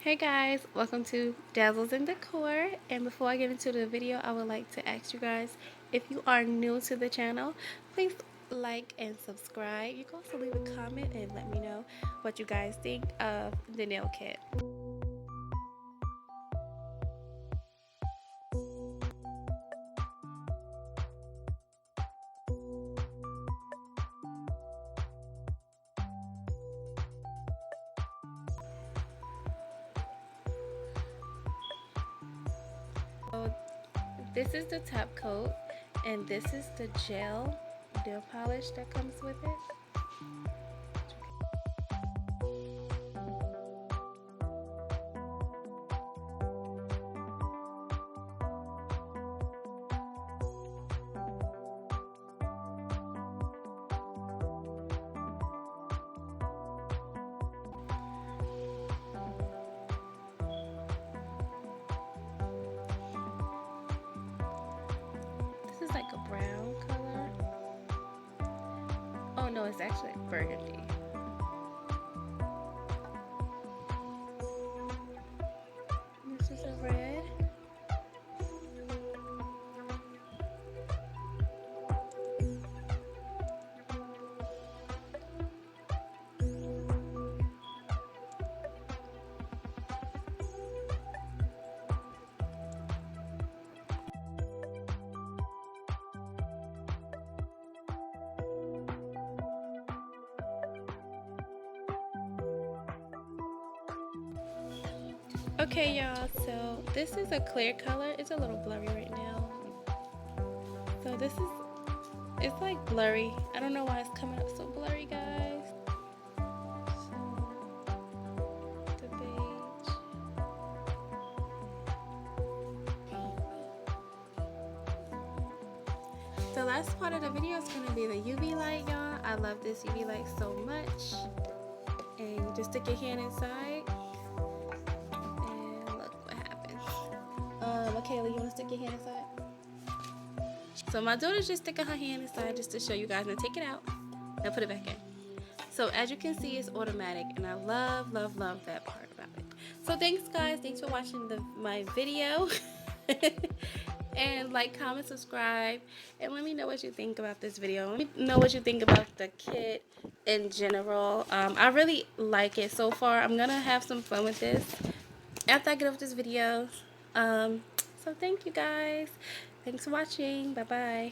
Hey guys, welcome to Dazzles and Decor. And before I get into the video, I would like to ask you guys, if you are new to the channel, please like and subscribe. You can also leave a comment and let me know what you guys think of the nail kit. So this is the top coat and this is the gel nail polish that comes with it. This is like a brown color. Oh no, it's actually burgundy. This is a red. Okay, y'all, so this is a clear color. It's a little blurry right now. So it's like blurry. I don't know why it's coming up so blurry, guys. So, the beige. The last part of the video is going to be the UV light, y'all. I love this UV light so much. And you just stick your hand inside. Kayla, you want to stick your hand inside? So my daughter's just sticking her hand inside just to show you guys. Now take it out and put it back in. So as you can see, it's automatic, and I love that part about it. So thanks guys, thanks for watching my video. And like, comment, subscribe, and let me know what you think about this video. Let me know what you think about the kit in general. I really like it so far. I'm gonna have some fun with this after I get off this video. So thank you guys. Thanks for watching. Bye bye.